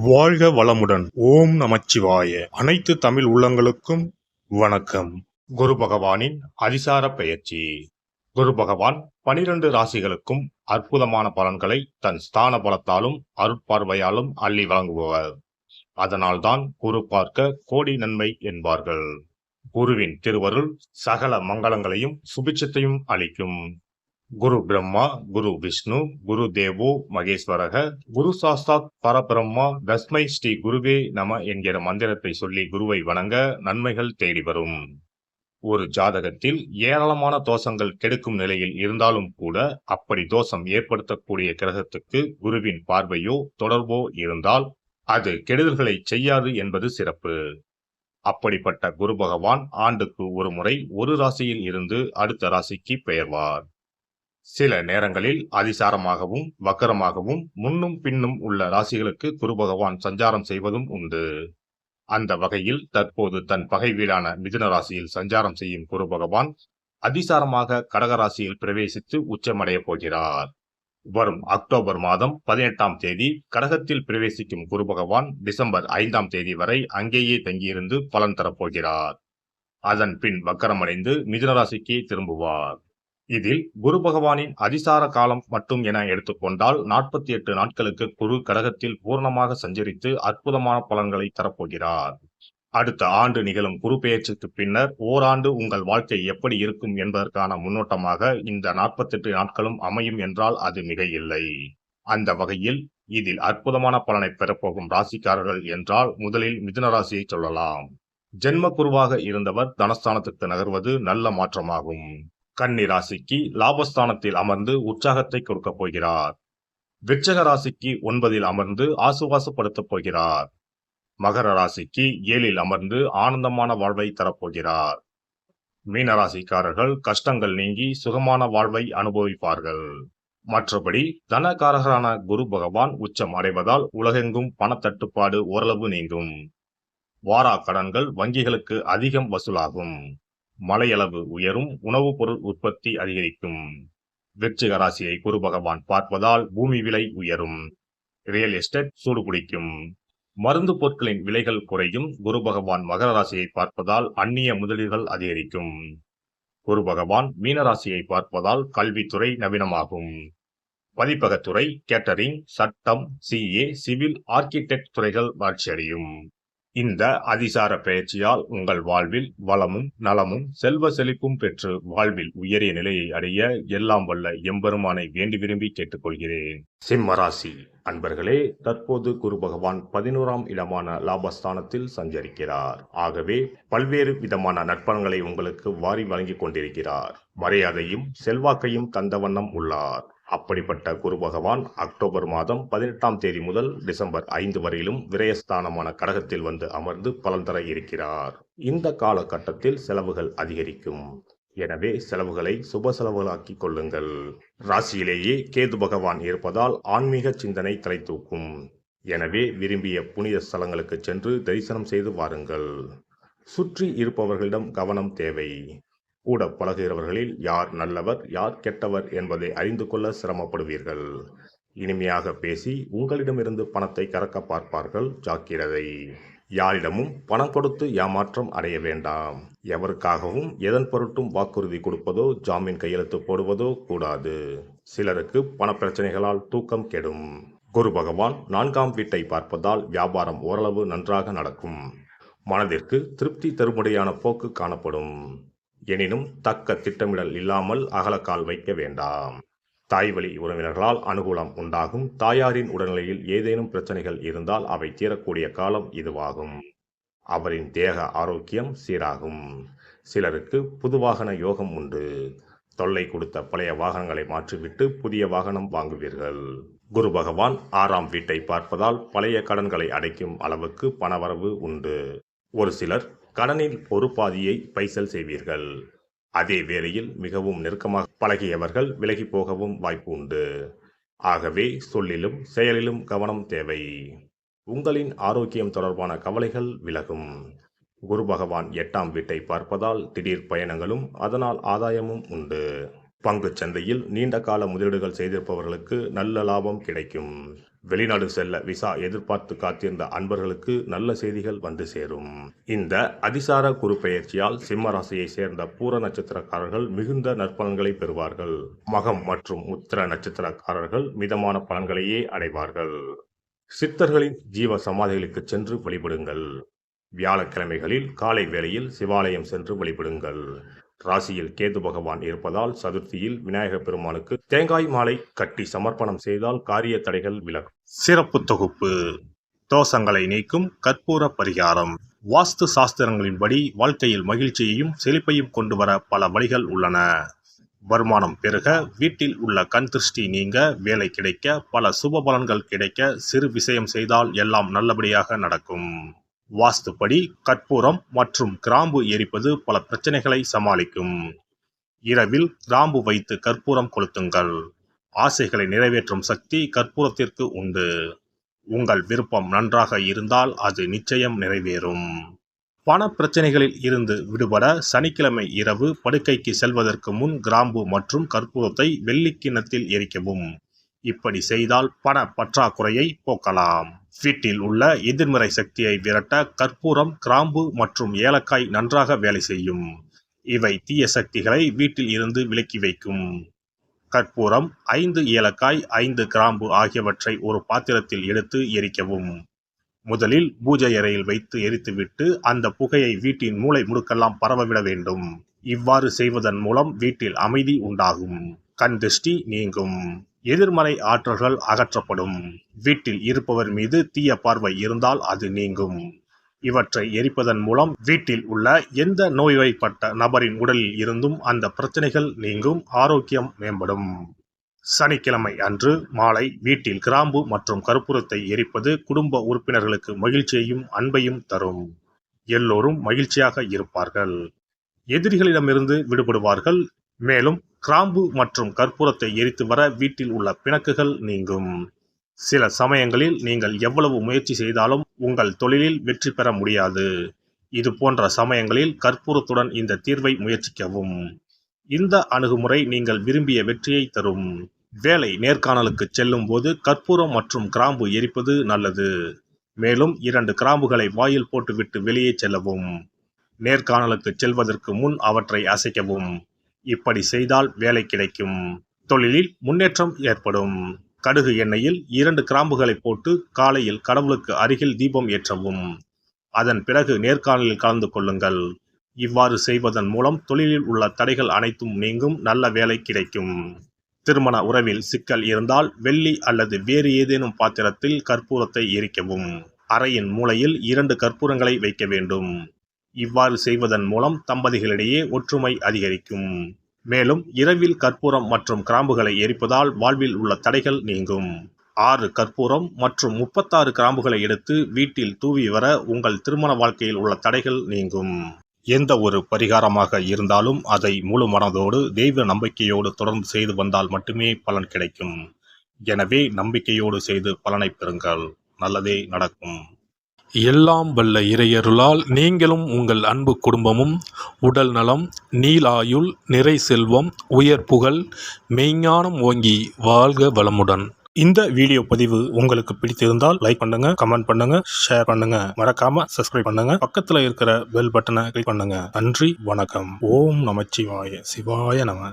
வாழ்க வளமுடன். ஓம் நமச்சிவாய. அனைத்து தமிழ் உள்ளங்களுக்கும் வணக்கம். குரு பகவானின் அதிசார பெயர்ச்சி. குரு பகவான் 12 ராசிகளுக்கும் அற்புதமான பலன்களை தன் ஸ்தான பலத்தாலும் அருட்பார்வையாலும் அள்ளி வழங்குபவர். அதனால்தான் குரு பார்க்க கோடி நன்மை என்பார்கள். குருவின் திருவருள் சகல மங்களங்களையும் சுபிட்சத்தையும் அளிக்கும். குரு பிரம்மா, குரு விஷ்ணு, குரு தேவோ மகேஸ்வரக, குரு சாஸ்தாத் பரபிரம்மா, தஸ்மை ஸ்ரீ குருவே நம என்கிற மந்திரத்தை சொல்லி குருவை வணங்க நன்மைகள் தேடி வரும். ஒரு ஜாதகத்தில் ஏராளமான தோஷங்கள் கெடுக்கும் நிலையில் இருந்தாலும் கூட அப்படி தோஷம் ஏற்படுத்தக்கூடிய கிரகத்துக்கு குருவின் பார்வையோ தொடர்போ இருந்தால் அது கெடுதல்களை செய்யாது என்பது சிறப்பு. அப்படிப்பட்ட குரு பகவான் ஆண்டுக்கு ஒரு முறை ஒரு ராசியில் இருந்து அடுத்த ராசிக்கு பெயர்வார். சில நேரங்களில் அதிசாரமாகவும் வக்கரமாகவும் முன்னும் பின்னும் உள்ள ராசிகளுக்கு குரு பகவான் சஞ்சாரம் செய்வதும் உண்டு. அந்த வகையில் தற்போது தன் பகை வீடான மிதுன ராசியில் சஞ்சாரம் செய்யும் குரு பகவான் அதிசாரமாக கடக ராசியில் பிரவேசித்து உச்சமடைய போகிறார். வரும் அக்டோபர் மாதம் 18ஆம் தேதி கடகத்தில் பிரவேசிக்கும் குரு பகவான் டிசம்பர் 5ஆம் தேதி வரை அங்கேயே தங்கியிருந்து பலன் தரப்போகிறார். அதன் பின் வக்கரமடைந்து மிதுன ராசிக்கு திரும்புவார். இதில் குரு பகவானின் அதிசார காலம் மட்டும் என எடுத்துக்கொண்டால் 48 நாட்களுக்கு குரு கடகத்தில் பூர்ணமாக சஞ்சரித்து அற்புதமான பலன்களை தரப்போகிறார். அடுத்த ஆண்டு நிகழும் குரு பெயர்ச்சிக்கு பின்னர் ஓராண்டு உங்கள் வாழ்க்கை எப்படி இருக்கும் என்பதற்கான முன்னோட்டமாக இந்த 48 நாட்களும் அமையும் என்றால் அது மிக இல்லை. அந்த வகையில் இதில் அற்புதமான பலனை பெறப்போகும் ராசிக்காரர்கள் என்றால் முதலில் மிதுன ராசியை சொல்லலாம். ஜென்ம குருவாக இருந்தவர் தனஸ்தானத்துக்கு நகர்வது நல்ல மாற்றமாகும். கன்னி ராசிக்கு லாபஸ்தானத்தில் அமர்ந்து உற்சாகத்தை கொடுக்க போகிறார். விருச்சிக ராசிக்கு 9இல் அமர்ந்து ஆசுவாசப்படுத்தப் போகிறார். மகர ராசிக்கு 7இல் அமர்ந்து ஆனந்தமான வாழ்வை தரப்போகிறார். மீன ராசிக்காரர்கள் கஷ்டங்கள் நீங்கி சுகமான வாழ்வை அனுபவிப்பார்கள். மற்றபடி தனகாரகரான குரு பகவான் உச்சம் அடைவதால் உலகெங்கும் பணத்தட்டுப்பாடு ஓரளவு நீங்கும். வாரா கடன்கள் வங்கிகளுக்கு அதிகம் வசூலாகும். மழையளவு உயரும். உணவுப் பொருள் உற்பத்தி அதிகரிக்கும். விருச்சிக ராசியை குரு பகவான் பார்ப்பதால் பூமி விலை உயரும். ரியல் எஸ்டேட் சூடுபிடிக்கும். மருந்து பொருட்களின் விலைகள் குறையும். குரு பகவான் மகர ராசியை பார்ப்பதால் அந்நிய முதலீடுகள் அதிகரிக்கும். குரு பகவான் மீனராசியை பார்ப்பதால் கல்வித்துறை நவீனமாகும். பதிப்பகத்துறை, கேட்டரிங், சட்டம், சிஏ, சிவில், ஆர்கிடெக்ட் துறைகள் வளர்ச்சியடையும். இந்த அதிசார பெயர்ச்சியால் உங்கள் வாழ்வில் வளமும் நலமும் செல்வ செழிப்பும் பெற்று வாழ்வில் உயரிய நிலையை அடைய எல்லாம் வல்ல எம்பெருமானை வேண்டி விரும்பி கேட்டுக்கொள்கிறேன். சிம்ம ராசி அன்பர்களே, தற்போது குரு பகவான் 11ஆம் இடமான லாபஸ்தானத்தில் சஞ்சரிக்கிறார். ஆகவே பல்வேறு விதமான நற்பலன்களை உங்களுக்கு வாரி வழங்கிக் கொண்டிருக்கிறார். மரியாதையும் செல்வாக்கையும் தந்த வண்ணம் உள்ளார். அப்படிப்பட்ட குரு பகவான் அக்டோபர் மாதம் 18ஆம் தேதி முதல் டிசம்பர் 5 வரையிலும் விரயஸ்தானமான கடகத்தில் வந்து அமர்ந்து பலன் தர இருக்கிறார். இந்த காலகட்டத்தில் செலவுகள் அதிகரிக்கும். எனவே செலவுகளை சுப செலவுகளாக்கிக் கொள்ளுங்கள். ராசியிலேயே கேது பகவான் இருப்பதால் ஆன்மீக சிந்தனை தலை தூக்கும். எனவே விரும்பிய புனித ஸ்தலங்களுக்கு சென்று தரிசனம் செய்து வாருங்கள். சுற்றி இருப்பவர்களிடம் கவனம் தேவை. கூட பழகுகிறவர்களில் யார் நல்லவர் யார் கெட்டவர் என்பதை அறிந்து கொள்ள சிரமப்படுவீர்கள். இனிமையாக பேசி உங்களிடமிருந்து பணத்தை கறக்க பார்ப்பார்கள். ஜாக்கிரதை. யாரிடமும் பணம் கொடுத்து ஏமாற்றம் அடைய வேண்டாம். எவருக்காகவும் எதன் பொருட்டும் வாக்குறுதி கொடுப்பதோ ஜாமீன் கையெழுத்து போடுவதோ கூடாது. சிலருக்கு பண பிரச்சனைகளால் தூக்கம் கெடும். குரு பகவான் 4ஆம் வீட்டை பார்ப்பதால் வியாபாரம் ஓரளவு நன்றாக நடக்கும். மனதிற்கு திருப்தி தரும்படியான போக்கு காணப்படும். எனினும் தக்க திட்டமிடல் இல்லாமல் அகலக்கால் வைக்க வேண்டாம். தாய்வழி உறவினர்களால் அனுகூலம் உண்டாகும். தாயாரின் உடல்நிலையில் ஏதேனும் பிரச்சனைகள் இருந்தால் அவை தீரக்கூடிய காலம் இதுவாகும். அவரின் தேக ஆரோக்கியம் சீராகும். சிலருக்கு புது வாகன யோகம் உண்டு. தொல்லை கொடுத்த பழைய வாகனங்களை மாற்றிவிட்டு புதிய வாகனம் வாங்குவீர்கள். குரு பகவான் 6ஆம் வீட்டை பார்ப்பதால் பழைய கடன்களை அடைக்கும் அளவுக்கு பணவரவு உண்டு. ஒரு சிலர் கடனில் ஒரு பாதியை பைசல் செய்வீர்கள். அதே வேளையில் மிகவும் நெருக்கமாக பழகியவர்கள் விலகி போகவும் வாய்ப்பு உண்டு. ஆகவே சொல்லிலும் செயலிலும் கவனம் தேவை. உங்களின் ஆரோக்கியம் தொடர்பான கவலைகள் விலகும். குரு பகவான் 8ஆம் வீட்டை பார்ப்பதால் திடீர் பயணங்களும் அதனால் ஆதாயமும் உண்டு. பங்குச் சந்தையில் நீண்ட கால முதலீடுகள் செய்திருப்பவர்களுக்கு நல்ல லாபம் கிடைக்கும். வெளிநாடு செல்ல விசா எதிர்பார்த்து காத்திருந்த அன்பர்களுக்கு நல்ல செய்திகள் வந்து சேரும். இந்த அதிசார குரு பெயர்ச்சியால் சிம்ம ராசியை சேர்ந்த பூர நட்சத்திரக்காரர்கள் மிகுந்த நற்பலன்களை பெறுவார்கள். மகம் மற்றும் உத்திர நட்சத்திரக்காரர்கள் மிதமான பலன்களையே அடைவார்கள். சித்தர்களின் ஜீவ சமாதிகளுக்கு சென்று வழிபடுங்கள். வியாழக்கிழமைகளில் காலை வேளையில் சிவாலயம் சென்று வழிபடுங்கள். ராசியில் கேது பகவான் இருப்பதால் சதுர்த்தியில் விநாயகர் பெருமானுக்கு தேங்காய் மாலை கட்டி சமர்ப்பணம் செய்தால் காரிய தடைகள் விலகும். சிறப்பு தொகுப்பு: தோஷங்களை நீக்கும் கற்பூர பரிகாரம். வாஸ்து சாஸ்திரங்களின்படி வாழ்க்கையில் மகிழ்ச்சியையும் செழிப்பையும் கொண்டு வர பல வழிகள் உள்ளன. வருமானம் பெருக, வீட்டில் உள்ள கண் திருஷ்டி நீங்க, வேலை கிடைக்க, பல சுப பலன்கள் கிடைக்க சிறு விஷயம் செய்தால் எல்லாம் நல்லபடியாக நடக்கும். வாஸ்துப்படி கற்பூரம் மற்றும் கிராம்பு எரிப்பது பல பிரச்சனைகளை சமாளிக்கும். இரவில் கிராம்பு வைத்து கற்பூரம் கொளுத்துங்கள். ஆசைகளை நிறைவேற்றும் சக்தி கற்பூரத்திற்கு உண்டு. உங்கள் விருப்பம் நன்றாக இருந்தால் அது நிச்சயம் நிறைவேறும். பண பிரச்சனைகளில் இருந்து விடுபட சனிக்கிழமை இரவு படுக்கைக்கு செல்வதற்கு முன் கிராம்பு மற்றும் கற்பூரத்தை வெள்ளி கிண்ணத்தில் எரிக்கவும். இப்படி செய்தால் பண பற்றாக்குறையை போக்கலாம். வீட்டில் உள்ள எதிர்மறை சக்தியை விரட்ட கற்பூரம், கிராம்பு மற்றும் ஏலக்காய் நன்றாக வேலை செய்யும். இவை தீய சக்திகளை வீட்டில் இருந்து விலக்கி வைக்கும். கற்பூரம், 5 ஏலக்காய், 5 கிராம்பு ஆகியவற்றை ஒரு பாத்திரத்தில் எடுத்து எரிக்கவும். முதலில் பூஜை அறையில் வைத்து எரித்துவிட்டு அந்த புகையை வீட்டின் மூலை முடுக்கெல்லாம் பரவவிட வேண்டும். இவ்வாறு செய்வதன் மூலம் வீட்டில் அமைதி உண்டாகும். கண் திருஷ்டி நீங்கும். எதிர்மறை ஆற்றல்கள் அகற்றப்படும். வீட்டில் இருப்பவர் மீது தீய பார்வை இருந்தால் அது நீங்கும். இவற்றை எரிப்பதன் மூலம் வீட்டில் உள்ள எந்த நோய்வாய்ப்பட்ட நபரின் உடலில் இருந்தும் அந்த பிரச்சனைகள் நீங்கும். ஆரோக்கியம் மேம்படும். சனிக்கிழமை அன்று மாலை வீட்டில் கிராம்பு மற்றும் கற்பூரத்தை எரிப்பது குடும்ப உறுப்பினர்களுக்கு மகிழ்ச்சியையும் அன்பையும் தரும். எல்லோரும் மகிழ்ச்சியாக இருப்பார்கள். எதிரிகளிடமிருந்து விடுபடுவார்கள். மேலும் கிராம்பு மற்றும் கற்பூரத்தை எரித்து வர வீட்டில் உள்ள பிணக்குகள் நீங்கும். சில சமயங்களில் நீங்கள் எவ்வளவு முயற்சி செய்தாலும் உங்கள் தொழிலில் வெற்றி பெற முடியாது. இது போன்ற சமயங்களில் கற்பூரத்துடன் இந்த தீர்வை முயற்சிக்கவும். இந்த அணுகுமுறை நீங்கள் விரும்பிய வெற்றியை தரும். வேலை நேர்காணலுக்கு செல்லும் போது கற்பூரம் மற்றும் கிராம்பு எரிப்பது நல்லது. மேலும் 2 கிராம்புகளை வாயில் போட்டுவிட்டு வெளியே செல்லவும். நேர்காணலுக்கு செல்வதற்கு முன் அவற்றை அசைக்கவும். இப்படி செய்தால் வேலை கிடைக்கும். தொழிலில் முன்னேற்றம் ஏற்படும். கடுகு எண்ணெயில் 2 கிராம்புகளை போட்டு காலையில் கடவுளுக்கு அருகில் தீபம் ஏற்றவும். அதன் பிறகு நேர்காணலில் கலந்து கொள்ளுங்கள். இவ்வாறு செய்வதன் மூலம் தொழிலில் உள்ள தடைகள் அனைத்தும் நீங்கும். நல்ல வேலை கிடைக்கும். திருமண உறவில் சிக்கல் இருந்தால் வெள்ளி அல்லது வேறு ஏதேனும் பாத்திரத்தில் கற்பூரத்தை எரிக்கவும். அறையின் மூலையில் 2 கற்பூரங்களை வைக்க வேண்டும். இவ்வாறு செய்வதன் மூலம் தம்பதிகளிடையே ஒற்றுமை அதிகரிக்கும். மேலும் இரவில் கற்பூரம் மற்றும் கிராம்புகளை எரிப்பதால் வாழ்வில் உள்ள தடைகள் நீங்கும். 6 கற்பூரம் மற்றும் 36 கிராம்புகளை எடுத்து வீட்டில் தூவி வர உங்கள் திருமண வாழ்க்கையில் உள்ள தடைகள் நீங்கும். எந்த ஒரு பரிகாரமாக இருந்தாலும் அதை முழு மனதோடு தெய்வ நம்பிக்கையோடு தொடர்ந்து செய்து வந்தால் மட்டுமே பலன் கிடைக்கும். எனவே நம்பிக்கையோடு செய்து பலனை பெறுங்கள். நல்லதே நடக்கும். எல்லாம் வல்ல இறையருளால் நீங்களும் உங்கள் அன்பு குடும்பமும் உடல் நலம், நீளாயுள், நிறை செல்வம், உயர் புகழ், மெய்ஞானம் ஓங்கி வாழ்க வளமுடன். இந்த வீடியோ பதிவு உங்களுக்கு பிடித்திருந்தால் லைக் பண்ணுங்க, கமெண்ட் பண்ணுங்க, ஷேர் பண்ணுங்க. மறக்காம சப்ஸ்கிரைப் பண்ணுங்க. பக்கத்துல இருக்கிற பெல் பட்டனை கிளிக் பண்ணுங்க. நன்றி, வணக்கம். ஓம் நமச்சிவாய. சிவாய நம.